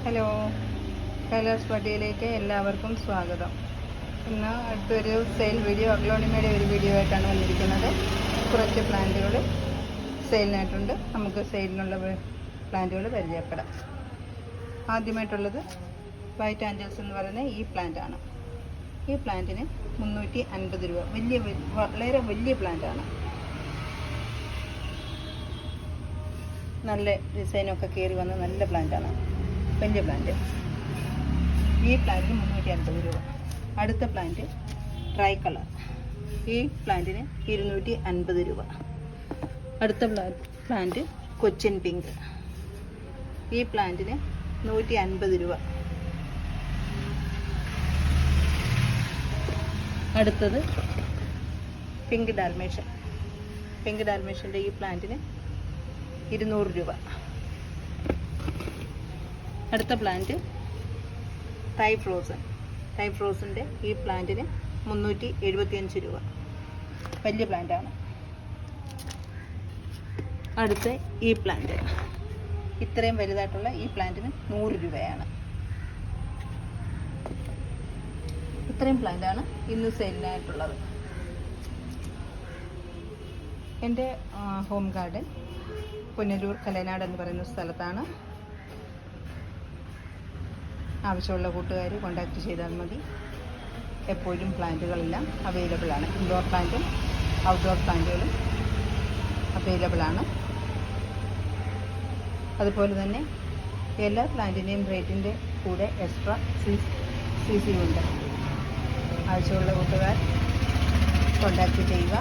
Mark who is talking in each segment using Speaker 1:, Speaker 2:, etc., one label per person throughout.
Speaker 1: Hello, Kailas പട്ടിയിലേക്ക് എല്ലാവർക്കും സ്വാഗതം. ഇന്ന് അടുത്തൊരു സെയിൽ വീഡിയോ, അഗ്ലോണിമയുടെ ഒരു വീഡിയോ ആയിട്ടാണ് വന്നിരിക്കുന്നത്. കുറച്ച് പ്ലാന്റുകൾ സെയിലിനായിട്ടുണ്ട്. നമുക്ക് സെയിലിനുള്ള പ്ലാന്റുകൾ പരിചയപ്പെടാം. ആദ്യമായിട്ടുള്ളത് വൈറ്റ് ആഞ്ചൽസ് എന്ന് പറയുന്ന ഈ പ്ലാന്റാണ്. ഈ പ്ലാന്റിന് 350 രൂപ. വളരെ വലിയ പ്ലാന്റാണ്. നല്ല ഡിസൈനൊക്കെ കയറി വന്ന നല്ല പ്ലാന്റാണ്, വലിയ പ്ലാന്റ്. ഈ പ്ലാന്റിന് 350 രൂപ. അടുത്ത പ്ലാന്റ് ട്രൈ കളർ. ഈ പ്ലാന്റിന് 250 രൂപ. അടുത്ത പ്ലാന്റ് കൊച്ചിൻ പിങ്ക്. ഈ പ്ലാന്റിന് 150 രൂപ. അടുത്തത് പിങ്ക് ഡാൽമേഷൻ. പിങ്ക് ഡാൽമേഷൻ്റെ ഈ പ്ലാന്റിന് 200 രൂപ. അടുത്ത പ്ലാന്റ് ടൈ ഫ്രോസൻ്റെ ഈ പ്ലാന്റിന് 375 രൂപ. വലിയ പ്ലാന്റാണ്. അടുത്ത ഈ പ്ലാന്റ്, ഇത്രയും വലുതായിട്ടുള്ള ഈ പ്ലാന്റിന് 100 രൂപയാണ്. ഇത്രയും പ്ലാന്റാണ് ഇന്ന് സെയിലിനായിട്ടുള്ളത്. എൻ്റെ ഹോം ഗാർഡൻ പുനലൂർ കലനാട് എന്ന് പറയുന്ന സ്ഥലത്താണ്. ആവശ്യമുള്ള കൂട്ടുകാർ കോൺടാക്റ്റ് ചെയ്താൽ മതി. എപ്പോഴും പ്ലാന്റുകളെല്ലാം അവൈലബിളാണ്. ഇൻഡോർ പ്ലാന്റും ഔട്ട്ഡോർ പ്ലാന്റുകളും അവൈലബിളാണ്. അതുപോലെ തന്നെ എല്ലാ പ്ലാന്റിൻ്റെയും റേറ്റിൻ്റെ കൂടെ എക്സ്ട്രാ CC ഉണ്ട്. ആവശ്യമുള്ള കൂട്ടുകാർ കോൺടാക്റ്റ് ചെയ്യുക.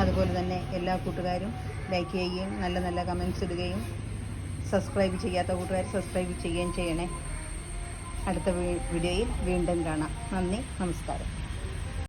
Speaker 1: അതുപോലെ തന്നെ എല്ലാ കൂട്ടുകാരും ലൈക്ക് ചെയ്യുകയും നല്ല കമൻറ്റ്സ് ഇടുകയും സബ്സ്ക്രൈബ് ചെയ്യാത്ത കൂട്ടുകാർ സബ്സ്ക്രൈബ് ചെയ്യുകയും ചെയ്യണേ. അടുത്ത വീഡിയോയിൽ വീണ്ടും കാണാം. നന്ദി, നമസ്കാരം.